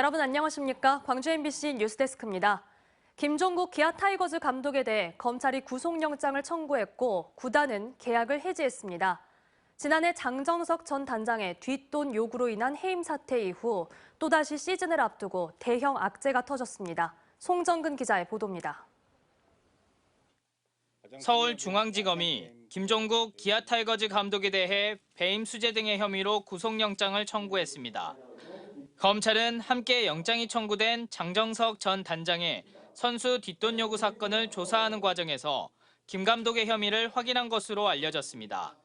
여러분 안녕하십니까? 광주 MBC 뉴스데스크입니다. 김종국 기아 타이거즈 감독에 대해 검찰이 구속영장을 청구했고 구단은 계약을 해지했습니다. 지난해 장정석 전 단장의 뒷돈 요구로 인한 해임 사태 이후 또다시 시즌을 앞두고 대형 악재가 터졌습니다. 송정근 기자의 보도입니다. 서울중앙지검이 김종국 기아 타이거즈 감독에 대해 배임 수재 등의 혐의로 구속영장을 청구했습니다. 검찰은 함께 영장이 청구된 장정석 전 단장의 선수 뒷돈 요구 사건을 조사하는 과정에서 김 감독의 혐의를 확인한 것으로 알려졌습니다.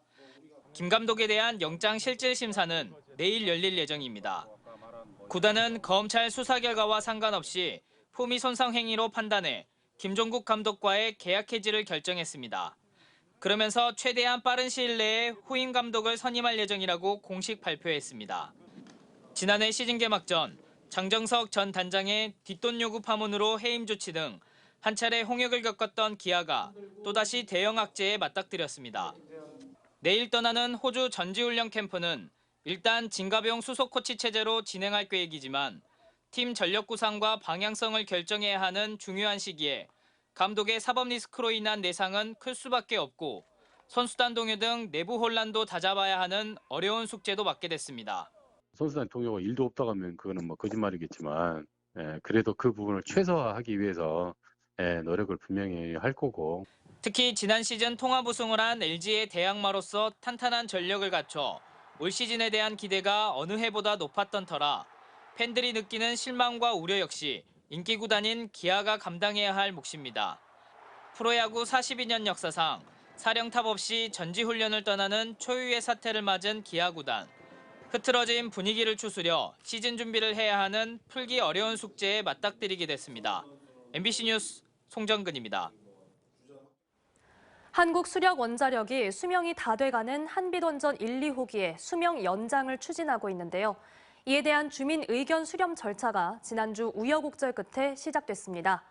김 감독에 대한 영장 실질 심사는 내일 열릴 예정입니다. 구단은 검찰 수사 결과와 상관없이 품위 손상 행위로 판단해 김종국 감독과의 계약 해지를 결정했습니다. 그러면서 최대한 빠른 시일 내에 후임 감독을 선임할 예정이라고 공식 발표했습니다. 지난해 시즌 개막 전 장정석 전 단장의 뒷돈 요구 파문으로 해임 조치 등 한 차례 홍역을 겪었던 기아가 또다시 대형 악재에 맞닥뜨렸습니다. 내일 떠나는 호주 전지훈련 캠프는 일단 진가병 수속 코치 체제로 진행할 계획이지만 팀 전력 구상과 방향성을 결정해야 하는 중요한 시기에 감독의 사법 리스크로 인한 내상은 클 수밖에 없고 선수단 동요 등 내부 혼란도 다잡아야 하는 어려운 숙제도 맡게 됐습니다. 선수단 동요가 1도 없다고 하면 그거는 거짓말이겠지만 그래도 그 부분을 최소화하기 위해서 노력을 분명히 할 거고. 특히 지난 시즌 통합 우승을 한 LG의 대항마로서 탄탄한 전력을 갖춰 올 시즌에 대한 기대가 어느 해보다 높았던 터라 팬들이 느끼는 실망과 우려 역시 인기 구단인 기아가 감당해야 할 몫입니다. 프로야구 42년 역사상 사령탑 없이 전지훈련을 떠나는 초유의 사태를 맞은 기아 구단. 흐트러진 분위기를 추스려 시즌 준비를 해야 하는 풀기 어려운 숙제에 맞닥뜨리게 됐습니다. MBC 뉴스 송정근입니다. 한국수력원자력이 수명이 다 돼가는 한빛원전 1, 2호기의 수명 연장을 추진하고 있는데요. 이에 대한 주민 의견 수렴 절차가 지난주 우여곡절 끝에 시작됐습니다.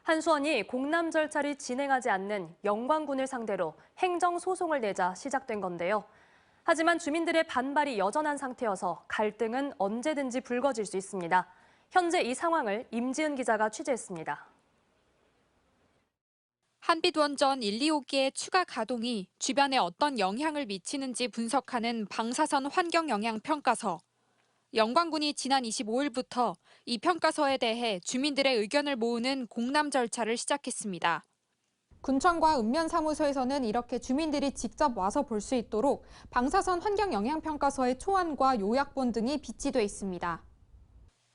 한수원이 공람 절차를 진행하지 않는 영광군을 상대로 행정소송을 내자 시작된 건데요. 하지만 주민들의 반발이 여전한 상태여서 갈등은 언제든지 불거질 수 있습니다. 현재 이 상황을 임지은 기자가 취재했습니다. 한빛원전 1, 2호기의 추가 가동이 주변에 어떤 영향을 미치는지 분석하는 방사선 환경영향평가서. 영광군이 지난 25일부터 이 평가서에 대해 주민들의 의견을 모으는 공람 절차를 시작했습니다. 군청과 읍면사무소에서는 이렇게 주민들이 직접 와서 볼 수 있도록 방사선 환경영향평가서의 초안과 요약본 등이 비치돼 있습니다.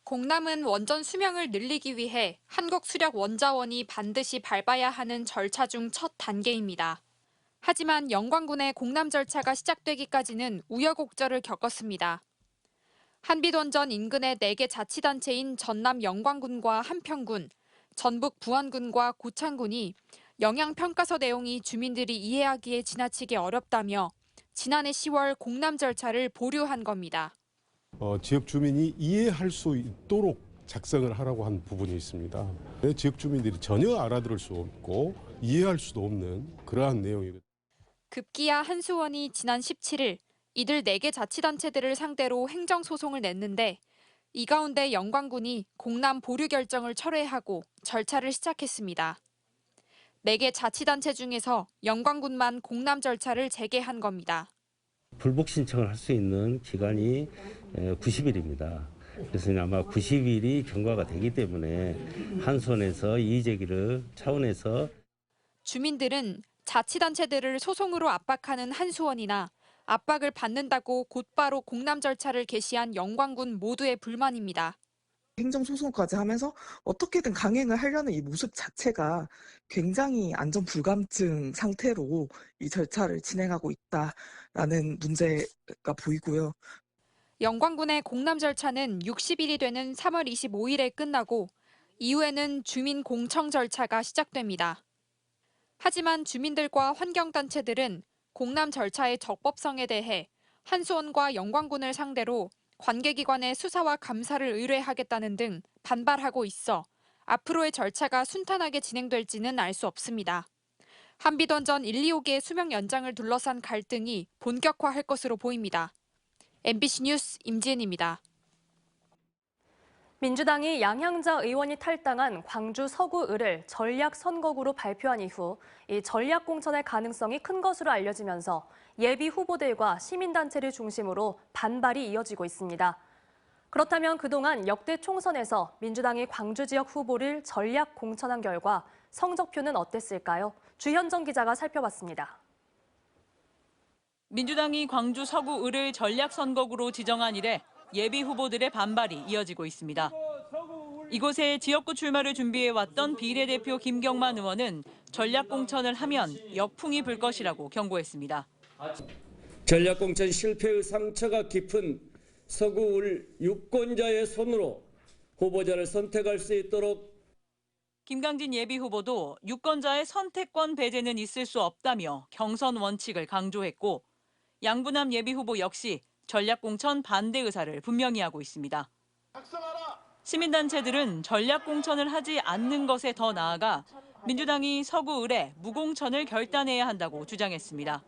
공람은 원전 수명을 늘리기 위해 한국수력원자원이 반드시 밟아야 하는 절차 중 첫 단계입니다. 하지만 영광군의 공람 절차가 시작되기까지는 우여곡절을 겪었습니다. 한빛원전 인근의 4개 자치단체인 전남 영광군과 한평군, 전북 부안군과 고창군이 영향평가서 내용이 주민들이 이해하기에 지나치게 어렵다며 지난해 10월 공람 절차를 보류한 겁니다. 지역 주민이 이해할 수 있도록 작성을 하라고 한 부분이 있습니다. 지역 주민들이 전혀 알아들을 수 없고 이해할 수도 없는 그러한 내용이거든요. 급기야 한수원이 지난 17일 이들 4개 자치단체들을 상대로 행정소송을 냈는데 이 가운데 영광군이 공람 보류 결정을 철회하고 절차를 시작했습니다. 4개 자치단체 중에서 영광군만 공람 절차를 재개한 겁니다. 불복 신청을 할 수 있는 기간이 90일입니다. 그래서 아마 90일이 경과가 되기 때문에 한수원에서 이의제기를 차원에서 주민들은 자치단체들을 소송으로 압박하는 한수원이나 압박을 받는다고 곧바로 공람 절차를 개시한 영광군 모두의 불만입니다. 행정소송까지 하면서 어떻게든 강행을 하려는 이 모습 자체가 굉장히 안전 불감증 상태로 이 절차를 진행하고 있다라는 문제가 보이고요. 영광군의 공람 절차는 60일이 되는 3월 25일에 끝나고 이후에는 주민 공청 절차가 시작됩니다. 하지만 주민들과 환경단체들은 공람 절차의 적법성에 대해 한수원과 영광군을 상대로 관계기관의 수사와 감사를 의뢰하겠다는 등 반발하고 있어 앞으로의 절차가 순탄하게 진행될지는 알 수 없습니다. 한빛원전 1, 2호기의 수명 연장을 둘러싼 갈등이 본격화할 것으로 보입니다. MBC 뉴스 임지은입니다. 민주당이 양향자 의원이 탈당한 광주 서구을을 전략 선거구로 발표한 이후 이 전략 공천의 가능성이 큰 것으로 알려지면서 예비 후보들과 시민단체를 중심으로 반발이 이어지고 있습니다. 그렇다면 그동안 역대 총선에서 민주당이 광주 지역 후보를 전략 공천한 결과 성적표는 어땠을까요? 주현정 기자가 살펴봤습니다. 민주당이 광주 서구을을 전략 선거구로 지정한 이래 예비 후보들의 반발이 이어지고 있습니다. 이곳에 지역구 출마를 준비해왔던 비례대표 김경만 의원은 전략 공천을 하면 역풍이 불 것이라고 경고했습니다. 전략 공천 실패의 상처가 깊은 서구을 유권자의 손으로 후보자를 선택할 수 있도록. 김강진 예비 후보도 유권자의 선택권 배제는 있을 수 없다며 경선 원칙을 강조했고, 양부남 예비 후보 역시 전략 공천 반대 의사를 분명히 하고 있습니다. 시민단체들은 전략 공천을 하지 않는 것에 더 나아가 민주당이 서구을에 무공천을 결단해야 한다고 주장했습니다.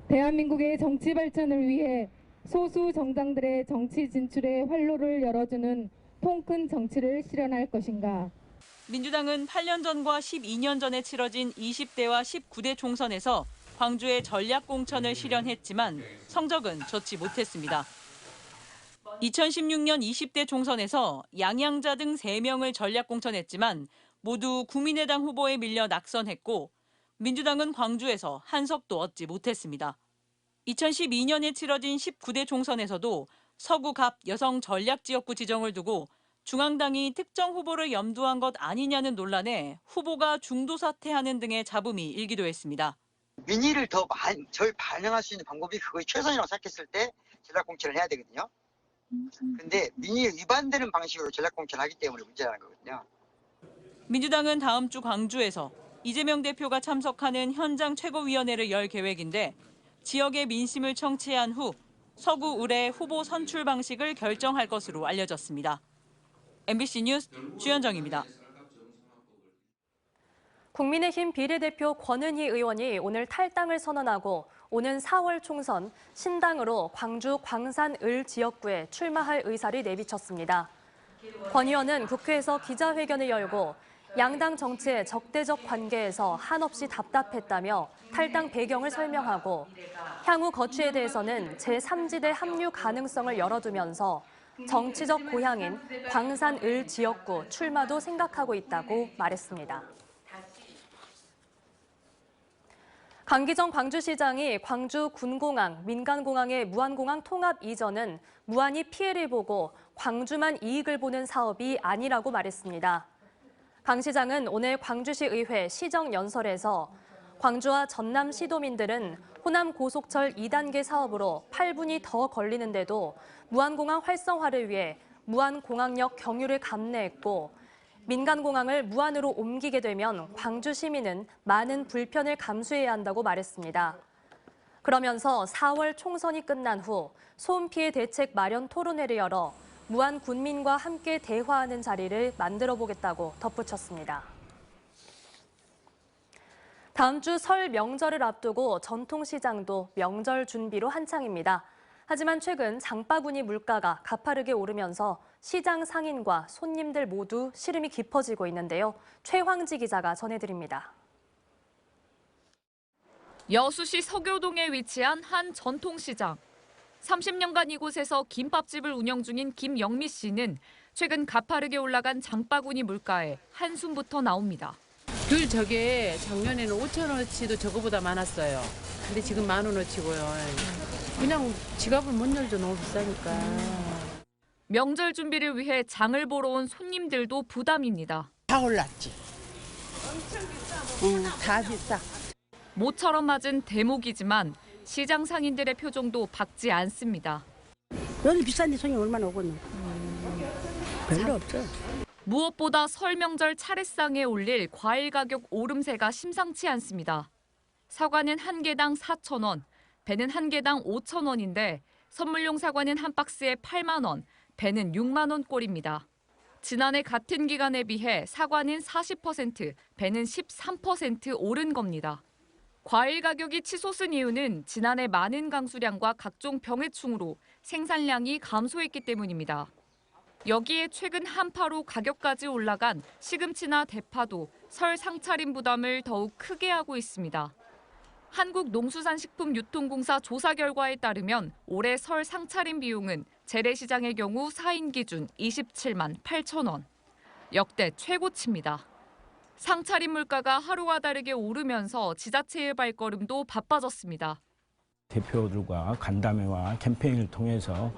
대한민국의 정치 발전을 위해 소수 정당들의 정치 진출에 활로를 열어주는 통큰 정치를 실현할 것인가. 민주당은 8년 전과 12년 전에 치러진 20대와 19대 총선에서 광주의 전략 공천을 실현했지만 성적은 좋지 못했습니다. 2016년 20대 총선에서 양향자 등 3명을 전략 공천했지만 모두 국민의당 후보에 밀려 낙선했고, 민주당은 광주에서 한 석도 얻지 못했습니다. 2012년에 치러진 19대 총선에서도 서구갑 여성 전략지역구 지정을 두고 중앙당이 특정 후보를 염두한 것 아니냐는 논란에 후보가 중도 사퇴하는 등의 잡음이 일기도 했습니다. 민의를 더 절 반영할 수 있는 방법이 그거의 최선이라고 생각했을 때 전략 공천을 해야 되거든요. 근데 민의에 위반되는 방식으로 전략 공천을 하기 때문에 문제라는 거거든요. 민주당은 다음 주 광주에서 이재명 대표가 참석하는 현장 최고위원회를 열 계획인데, 지역의 민심을 청취한 후 서구 의뢰 후보 선출 방식을 결정할 것으로 알려졌습니다. MBC 뉴스 주현정입니다. 국민의힘 비례대표 권은희 의원이 오늘 탈당을 선언하고 오는 4월 총선 신당으로 광주 광산을 지역구에 출마할 의사를 내비쳤습니다. 권 의원은 국회에서 기자회견을 열고 양당 정치의 적대적 관계에서 한없이 답답했다며 탈당 배경을 설명하고 향후 거취에 대해서는 제3지대 합류 가능성을 열어두면서 정치적 고향인 광산을 지역구 출마도 생각하고 있다고 말했습니다. 강기정 광주시장이 광주 군공항, 민간공항의 무안공항 통합 이전은 무안이 피해를 보고 광주만 이익을 보는 사업이 아니라고 말했습니다. 강 시장은 오늘 광주시 의회 시정연설에서 광주와 전남 시도민들은 호남 고속철 2단계 사업으로 8분이 더 걸리는데도 무안공항 활성화를 위해 무안공항역 경유를 감내했고, 민간공항을 무안으로 옮기게 되면 광주 시민은 많은 불편을 감수해야 한다고 말했습니다. 그러면서 4월 총선이 끝난 후 소음 피해 대책 마련 토론회를 열어 무안 군민과 함께 대화하는 자리를 만들어 보겠다고 덧붙였습니다. 다음 주 설 명절을 앞두고 전통시장도 명절 준비로 한창입니다. 하지만 최근 장바구니 물가가 가파르게 오르면서 시장 상인과 손님들 모두 시름이 깊어지고 있는데요. 최황지 기자가 전해드립니다. 여수시 서교동에 위치한 한 전통시장. 30년간 이곳에서 김밥집을 운영 중인 김영미 씨는 최근 가파르게 올라간 장바구니 물가에 한숨부터 나옵니다. 늘 저게 작년에는 5,000원어치도 저거보다 많았어요. 근데 지금 10,000원어치고요. 그냥 지갑을 못 열죠. 너무 비싸니까. 명절 준비를 위해 장을 보러 온 손님들도 부담입니다. 다 올랐지. 엄청 비싸. 다 비싸. 모처럼 맞은 대목이지만 시장 상인들의 표정도 밝지 않습니다. 여기 비싼데 손님 얼마나 오겠노? 별로 없죠. 무엇보다 설 명절 차례상에 올릴 과일 가격 오름세가 심상치 않습니다. 사과는 한 개당 4,000원, 배는 한 개당 5,000원인데 선물용 사과는 한 박스에 8만 원, 배는 6만 원 꼴입니다. 지난해 같은 기간에 비해 사과는 40%, 배는 13% 오른 겁니다. 과일 가격이 치솟은 이유는 지난해 많은 강수량과 각종 병해충으로 생산량이 감소했기 때문입니다. 여기에 최근 한파로 가격까지 올라간 시금치나 대파도 설 상차림 부담을 더욱 크게 하고 있습니다. 한국농수산식품유통공사 조사 결과에 따르면 올해 설 상차림 비용은 재래시장의 경우 4인 기준 27만 8천 원. 역대 최고치입니다. 상차림 물가가 하루가 다르게 오르면서 지자체의 발걸음도 바빠졌습니다. 대표들과 간담회와 캠페인을 통해서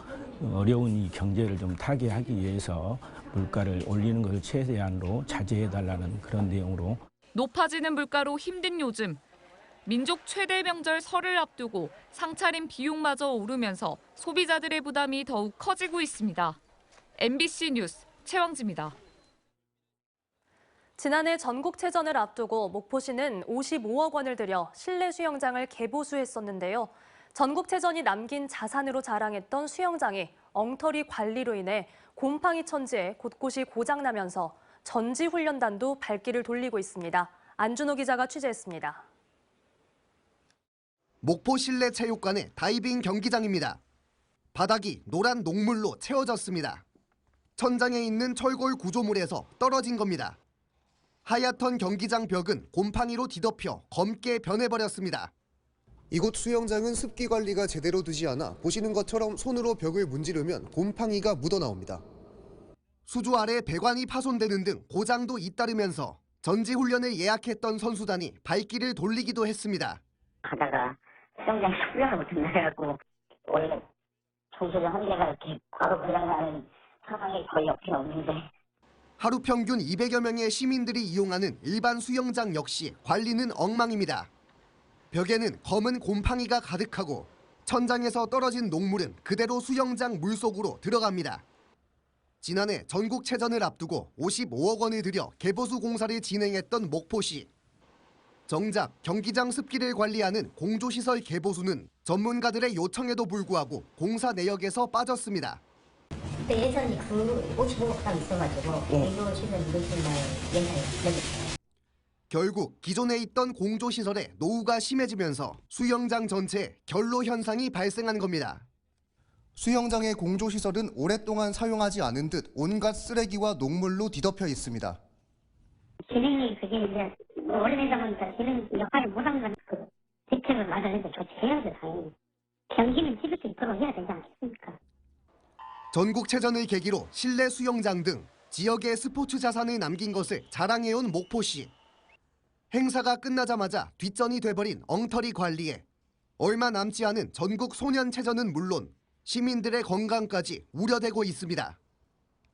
어려운 이 경제를 좀 타개하기 위해서 물가를 올리는 것을 최대한으로 자제해달라는 그런 내용으로. 높아지는 물가로 힘든 요즘. 민족 최대 명절 설을 앞두고 상차림 비용마저 오르면서 소비자들의 부담이 더욱 커지고 있습니다. MBC 뉴스 최왕지입니다. 지난해 전국체전을 앞두고 목포시는 55억 원을 들여 실내 수영장을 개보수했었는데요. 전국체전이 남긴 자산으로 자랑했던 수영장이 엉터리 관리로 인해 곰팡이 천지에 곳곳이 고장나면서 전지훈련단도 발길을 돌리고 있습니다. 안준호 기자가 취재했습니다. 목포 실내 체육관의 다이빙 경기장입니다. 바닥이 노란 녹물로 채워졌습니다. 천장에 있는 철골 구조물에서 떨어진 겁니다. 하얗던 경기장 벽은 곰팡이로 뒤덮여 검게 변해버렸습니다. 이곳 수영장은 습기 관리가 제대로 되지 않아 보시는 것처럼 손으로 벽을 문지르면 곰팡이가 묻어나옵니다. 수조 아래 배관이 파손되는 등 고장도 잇따르면서 전지훈련을 예약했던 선수단이 발길을 돌리기도 했습니다. 가다가 수영장 훈련을 못한다고 원래 조수를 한 개가 이렇게 바로 고장나는 상황이 거의 없긴 없는데 하루 평균 200여 명의 시민들이 이용하는 일반 수영장 역시 관리는 엉망입니다. 벽에는 검은 곰팡이가 가득하고 천장에서 떨어진 녹물은 그대로 수영장 물속으로 들어갑니다. 지난해 전국체전을 앞두고 55억 원을 들여 개보수 공사를 진행했던 목포시. 정작 경기장 습기를 관리하는 공조시설 개보수는 전문가들의 요청에도 불구하고 공사 내역에서 빠졌습니다. 그때 예산이 55억 딱 있어가지고 이거 시설 무슨 말 예산이 결국 기존에 있던 공조시설에 노후가 심해지면서 수영장 전체에 결로 현상이 발생한 겁니다. 수영장의 공조시설은 오랫동안 사용하지 않은 듯 온갖 쓰레기와 녹물로 뒤덮여 있습니다. 진행이 그게 이제 오래되다 보니까 진행 역할을 못한 건 그 대책을 마련해서 조치해야죠 당연히. 경기는 지킬 수 있도록 해야 되지 않겠습니까? 전국체전을 계기로 실내 수영장 등 지역의 스포츠 자산을 남긴 것을 자랑해온 목포시. 행사가 끝나자마자 뒷전이 돼버린 엉터리 관리에 얼마 남지 않은 전국 소년체전은 물론 시민들의 건강까지 우려되고 있습니다.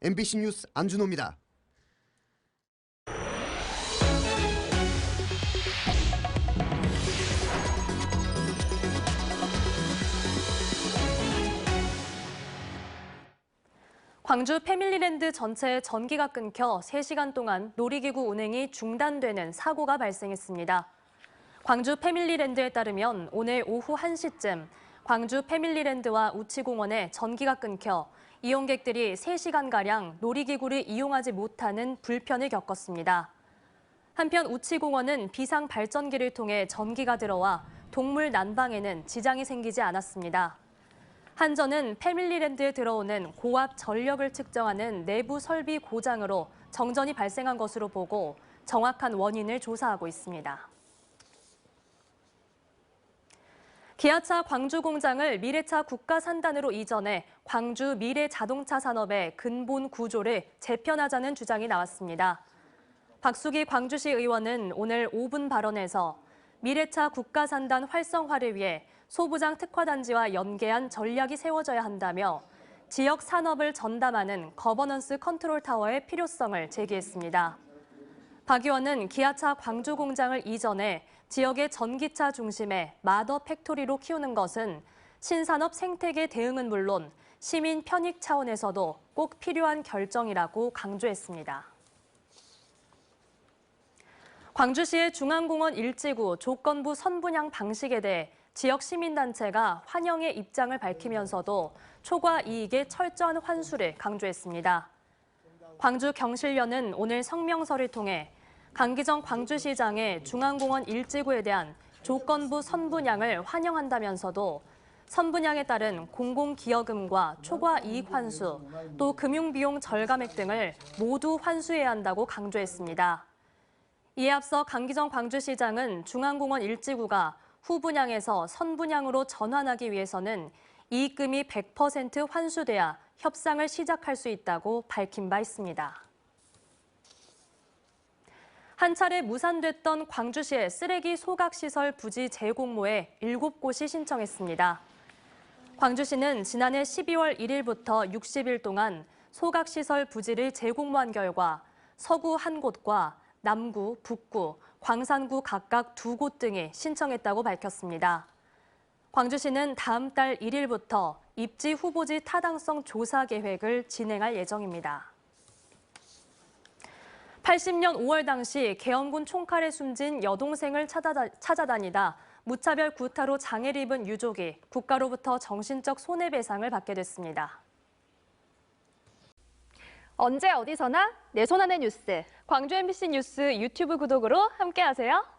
MBC 뉴스 안준호입니다. 광주 패밀리랜드 전체의 전기가 끊겨 3시간 동안 놀이기구 운행이 중단되는 사고가 발생했습니다. 광주 패밀리랜드에 따르면 오늘 오후 1시쯤 광주 패밀리랜드와 우치공원에 전기가 끊겨 이용객들이 3시간가량 놀이기구를 이용하지 못하는 불편을 겪었습니다. 한편 우치공원은 비상 발전기를 통해 전기가 들어와 동물 난방에는 지장이 생기지 않았습니다. 한전은 패밀리랜드에 들어오는 고압 전력을 측정하는 내부 설비 고장으로 정전이 발생한 것으로 보고 정확한 원인을 조사하고 있습니다. 기아차 광주 공장을 미래차 국가산단으로 이전해 광주 미래자동차 산업의 근본 구조를 재편하자는 주장이 나왔습니다. 박수기 광주시 의원은 오늘 5분 발언에서 미래차 국가산단 활성화를 위해 소부장 특화단지와 연계한 전략이 세워져야 한다며 지역 산업을 전담하는 거버넌스 컨트롤 타워의 필요성을 제기했습니다. 박 의원은 기아차 광주 공장을 이전해 지역의 전기차 중심의 마더 팩토리로 키우는 것은 신산업 생태계 대응은 물론 시민 편익 차원에서도 꼭 필요한 결정이라고 강조했습니다. 광주시의 중앙공원 1지구 조건부 선분양 방식에 대해 지역 시민단체가 환영의 입장을 밝히면서도 초과 이익의 철저한 환수를 강조했습니다. 광주 경실련은 오늘 성명서를 통해 강기정 광주시장의 중앙공원 1지구에 대한 조건부 선분양을 환영한다면서도 선분양에 따른 공공기여금과 초과 이익 환수, 또 금융비용 절감액 등을 모두 환수해야 한다고 강조했습니다. 이에 앞서 강기정 광주시장은 중앙공원 1지구가 후분양에서 선분양으로 전환하기 위해서는 이익금이 100% 환수돼야 협상을 시작할 수 있다고 밝힌 바 있습니다. 한 차례 무산됐던 광주시의 쓰레기 소각시설 부지 재공모에 7곳이 신청했습니다. 광주시는 지난해 12월 1일부터 60일 동안 소각시설 부지를 재공모한 결과 서구 1곳과 남구, 북구, 광산구 각각 2곳 등이 신청했다고 밝혔습니다. 광주시는 다음 달 1일부터 입지 후보지 타당성 조사 계획을 진행할 예정입니다. 80년 5월 당시 계엄군 총칼에 숨진 여동생을 찾아다니다 무차별 구타로 장애를 입은 유족이 국가로부터 정신적 손해배상을 받게 됐습니다. 언제 어디서나 내 손 안의 뉴스. 광주 MBC 뉴스 유튜브 구독으로 함께하세요.